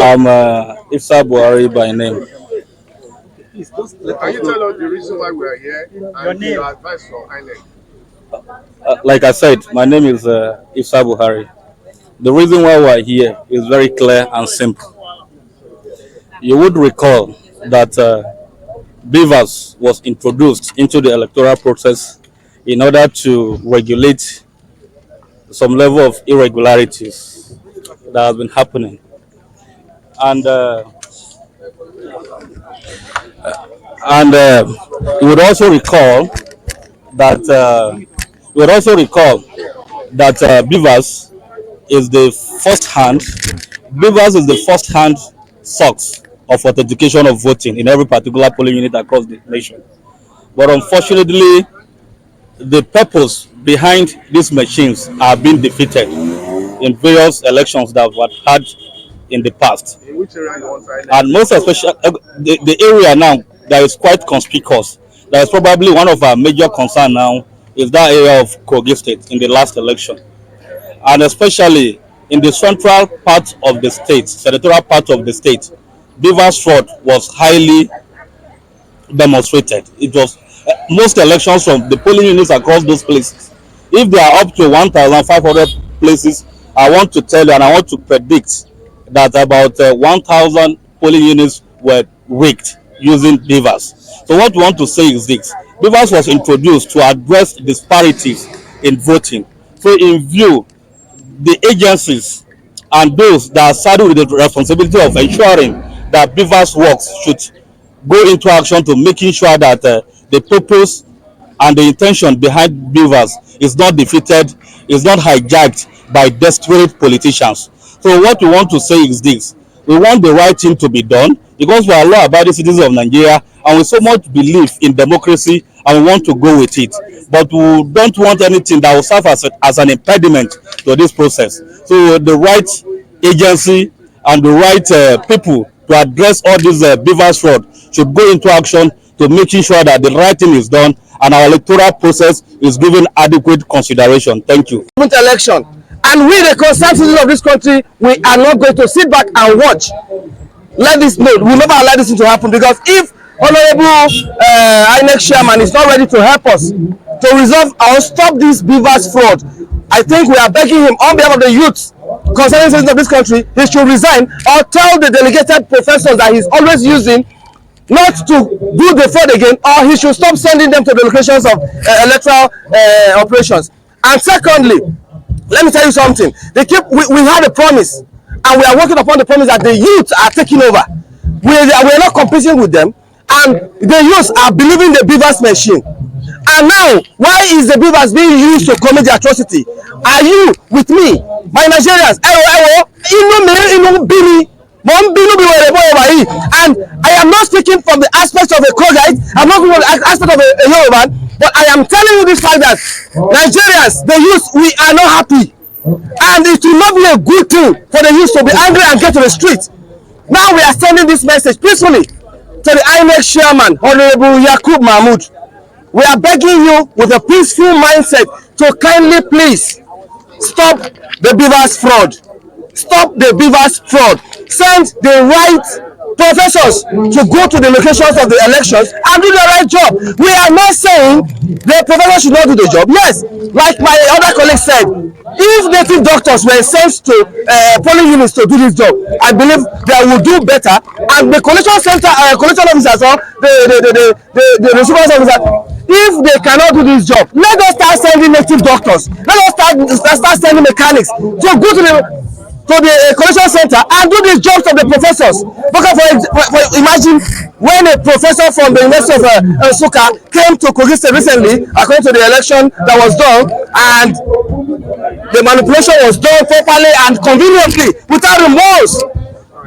I'm Ifsa Buhari by name. Can you tell us the reason why we are here and your advice for Inec? Like I said, my name is Ifsa Buhari. The reason why we're here is very clear and simple. You would recall that Bvas was introduced into the electoral process in order to regulate some level of irregularities that have been happening. And you would also recall that Bvas is the first hand. Bvas is the first hand source of authentication of voting in every particular polling unit across the nation. But unfortunately, the purpose behind these machines are being defeated in various elections that were had in the past. In which area you want Inec? And most especially the area now that is quite conspicuous, that is probably one of our major concern now, is that area of Kogi State in the last election. And especially in the central part of the state, senatorial part of the state, Bvas fraud was highly demonstrated. It was most elections from the polling units across those places. If they are up to 1,500 places, I want to tell you and I want to predict that about 1,000 polling units were rigged using Bvas. So what we want to say is this: Bvas was introduced to address disparities in voting. So in view, the agencies and those that are saddled with the responsibility of ensuring that Bvas works should go into action to making sure that the purpose and the intention behind Bvas is not defeated, is not hijacked by desperate politicians. So what we want to say is this: we want the right thing to be done because we are law-abiding citizens of Nigeria and we so much believe in democracy and we want to go with it. But we don't want anything that will serve as an impediment to this process. So the right agency and the right people to address all this Bvas fraud should go into action to making sure that the right thing is done and our electoral process is given adequate consideration. Thank you. Election, and we, the concerned citizens of this country, we are not going to sit back and watch. Let this know, we will never allow this thing to happen, because if Honorable Inec chairman is not ready to help us to resolve or stop this Bvas fraud, I think we are begging him on behalf of the youth concerning citizens of this country, he should resign or tell the delegated professors that he's always using not to do the fraud again, or he should stop sending them to the locations of electoral operations. And secondly, let me tell you something. We had a promise, and we are working upon the promise that the youth are taking over. We are not competing with them, and the youth are believing the Bvas machine. And now, why is the Bvas being used to commit the atrocity? Are you with me, my Nigerians? And I am not speaking from the aspect of a Kogite, I'm not speaking from the aspect of a Yoruba, but I am telling you this fact that Nigerians, the youth, we are not happy. And it will not be a good thing for the youth to be angry and get to the street. Now we are sending this message peacefully to the Inec chairman, Honorable Yakub Mahmoud. We are begging you with a peaceful mindset to kindly please stop the Bvas fraud. Stop the Bvas fraud. Send the right professors to go to the locations of the elections and do the right job. We are not saying the professors should not do the job. Yes, like my other colleague said, if native doctors were sent to polling units to do this job, I believe they will do better. And the collection center, collection officers, or the receivers officers, if they cannot do this job, let us start sending native doctors. Let us start sending mechanics to go to the collection center and do these jobs of the professors. Because for imagine when a professor from the University of Nsukka came to Kogi State recently, according to the election that was done, and the manipulation was done properly and conveniently without remorse.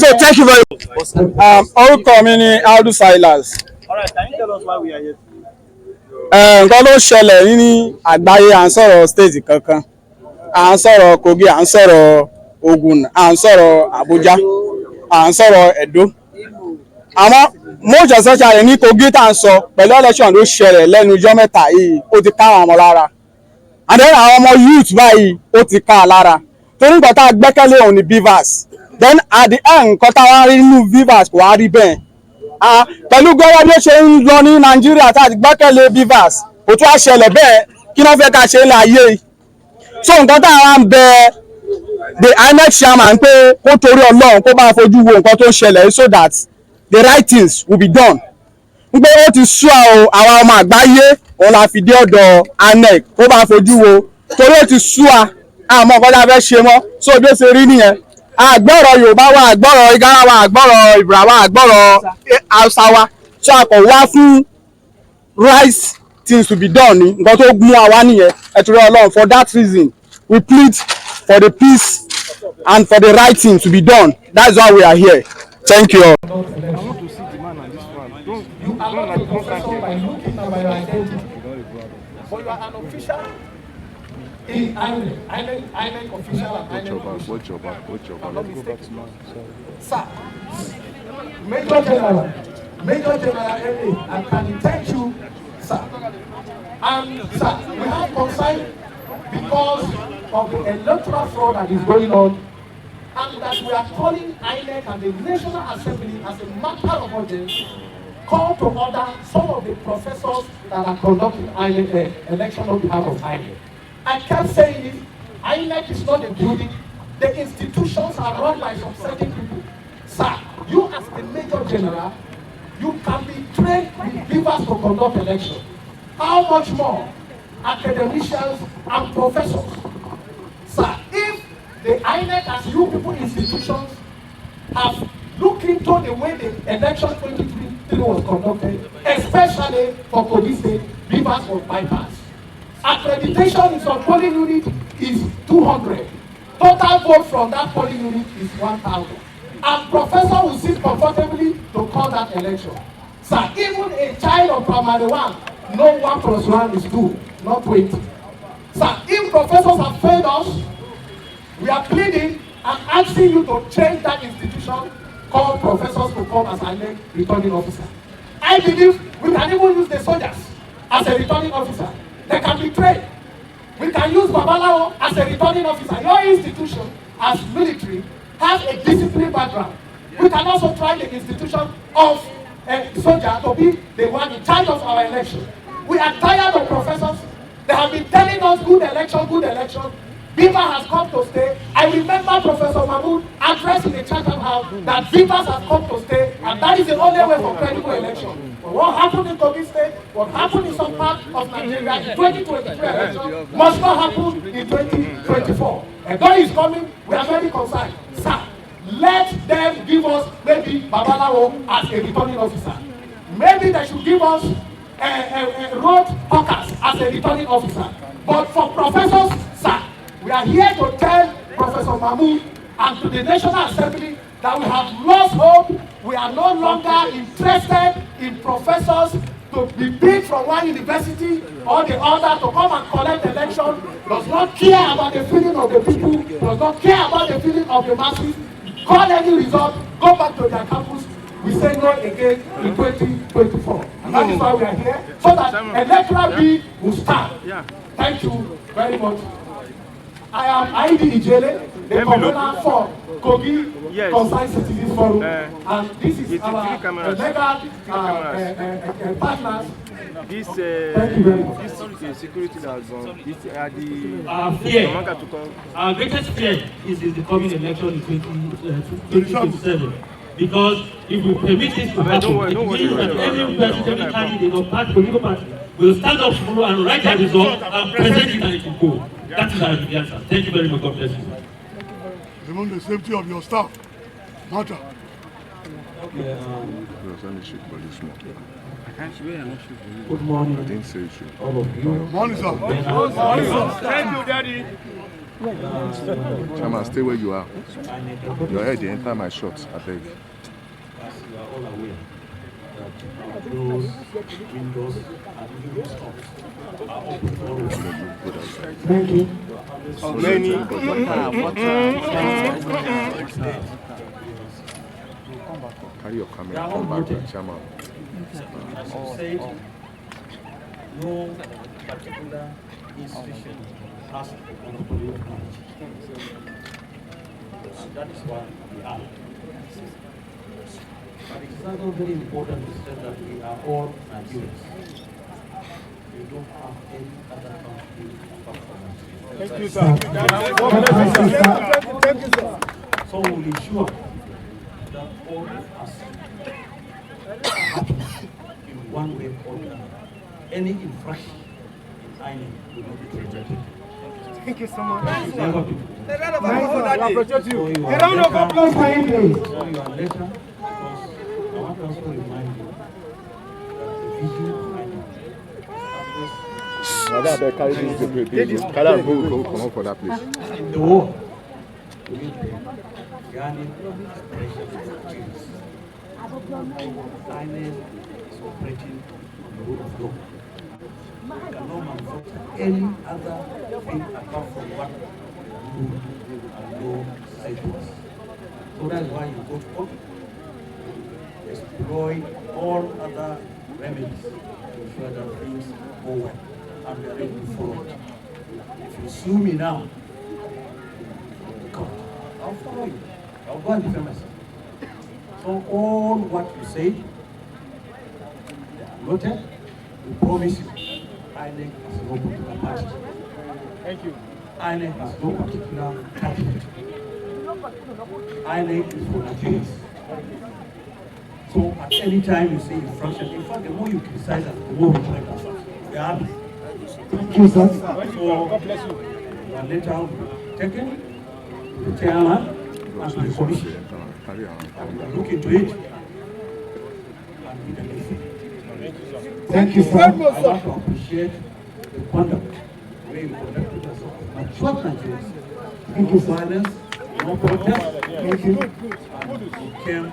So thank you very much. Orúkọ mi ni Audu Silas. Alright, can you tell us why we are here? Nǹkan ló ṣẹlẹ̀ ní àgbáyé, à ń sọ̀rọ̀ state kankan, à ń sọ̀rọ̀ Kogi, à ń sọ̀rọ̀ Ogun, à ń sọ̀rọ̀ Abuja, à ń sọ̀rọ̀ Edo. Àmọ́ most especially ní Kogi tá à ń sọ pẹ̀lú election ló ṣẹlẹ̀ lẹ́nu ọjọ́ mẹ́ta yìí, ó ti ká àwọn ọmọ lára. And then àwọn ọmọ youth báyìí ó ti ká lára. Torí nǹkan tá a gbẹ́kẹ̀lé òun ni Bvas. then at the end nǹkan táwa rí nínú Bvas kò wá rí bẹ́ẹ̀ pẹ̀lú gbọ́dọ̀ bí ó ṣe ń lọ ní Nàìjíríà tá a ti gbẹ́kẹ̀lé Bvas kò tún á ṣẹlẹ̀ bẹ́ẹ̀ kí wọ́n fẹ́ ká ṣe é láàyè so nǹkan táwa ń bẹ the INEC chairman pé kó torí Ọlọ́run kó bá fojú wo nǹkan tó ń ṣẹlẹ̀ so that the right things will be done ń pé ó ti sú àwọn ọmọ àgbáyé òun la fi dé ọ̀dọ̀ INEC kó bá fojú wo torí ó ti sú àmọ́ nǹkan tá a fẹ́ ṣe mọ́ so bí ó ṣe rí nìyẹn àgbọ̀rọ̀ Yorùbá wa àgbọ̀rọ̀ Igala wa àgbọ̀rọ̀ Ibra wa àgbọ̀rọ̀ Hausa wa so a kò wá fún right things to be done ni nǹkan tó mú àwa nìyẹn ẹ torí Ọlọ́run for that reason we plead for the peace and for the right thing to be done. That's why we are here. Thank you all. I want to see the man on this one. Don't like professor by looking at my identity. But you are an official in Inec official and Inec official. Watch your back. I'm not mistaken. Sir, Major General NA, and can thank you, sir. And sir, we have concern because of the electoral fraud that is going on, and that we are calling INEC and the National Assembly as a matter of urgency, call to order some of the professors that are conducting INEC election on behalf of INEC. I kept saying it, INEC is not a building, the institutions are run by some certain people. Sir, you as the Major General, you can be trained with Bvas to conduct election. How much more academicians and professors? Sir, if the INEC as you people institutions have looked into the way the election 2023 was conducted, especially for Kogi State, Bvas was bypassed. Accreditation in some polling unit is 200. Total vote from that polling unit is 1,000. And professor will sit comfortably to call that election. Sir, even a child of primary 1, no 1 plus 1 is 2, not 20. Sir, if professors have failed us, we are pleading and asking you to change that institution, call professors to come as a returning officer. I believe we can even use the soldiers as a returning officer. They can be trained. We can use Babalawo as a returning officer. Your institution, as military, has a discipline background. We can also try the institution of a soldier to be the one in charge of our election. We are tired of professors. They have been telling us good election, good election. Bvas has come to stay. I remember Professor Mahmoud addressing the Chatham House that Bvas has come to stay, and that is the only way for credible election. But what happened in Kogi State, what happened in some part of Nigeria in 2023 election must not happen in 2024. And God is coming, we are very concerned. Sir, let them give us maybe Babalawo as a returning officer. Maybe they should give us road hawkers as a returning officer. But for professors, sir, we are here to tell Professor Mahmoud and to the National Assembly that we have lost hope. We are no longer interested in professors to be picked from one university or the other to come and collect election, does not care about the feeling of the people, does not care about the feeling of the masses. Call any result, go back to their campus. We say no again in 2024. And that is why we are here, so that electoral bill will stand. Thank you very much. I am ID Ijele, the commander for Kogi Concerned Citizens Forum, and this is our legal partners. This security that has gone, this are the our greatest fear is the coming election in 2027. Because if we permit this to happen, it means that every person, every candidate or party, political party, will stand up tomorrow and write a result and present it and it will go. That is our answer. Thank you very much. God bless you. Even the safety of your staff matter. Okay, Good morning. I didn't say you should. All of you. Morning, sir. Thank you, Daddy. Chairman, stay where you are. Your head, you enter my shots, I beg. As you are all aware, that doors, windows, and even stops are open for all. Thank you. many. Carry your camera, come back to Chairman. As you said, no particular institution has a monopoly of knowledge. That is why we are. But it is also very important to say that we are all Nigerians. We don't have any other country apart from Nigeria. Thank you, sir. Thank you, sir. So we will ensure that all of us are happy in one way or the other. Any infraction in INEC will not be tolerated. Thank you so much. Never be. A round of So applause for him, please. you are later, because I want to also remind you that the vision of INEC in the world will be Ghanaian aspirations of change. INEC is operating on the rule of law. You cannot manufacture any other thing apart from what rule and law say to us. So that's why you go to court, exploit all other remedies to ensure that things go well and we are ready to follow it. If you sue me now, God, I'll follow you. I'll go and defend myself. So all what you say, they are noted. We promise you, INEC has no particular party. Thank you. INEC has no particular candidate. INEC is for Nigerians. So at any time you see infraction, in fact, the more you criticize us, the more we try to us. We are happy. Thank you, sir. So, God bless you. the letter will be taken to the chairman and to the commission. And look into it and be the next thing. Thank you, I sir. want to appreciate the conduct, the way you conducted yourself. Mature Nigerians. Thank No you, sir. violence, no protest, Thank you. and you came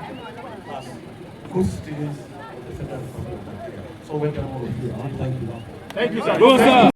as good citizens of the Federal Republic of Nigeria. So welcome all of you. I want to thank you. Thank you, sir.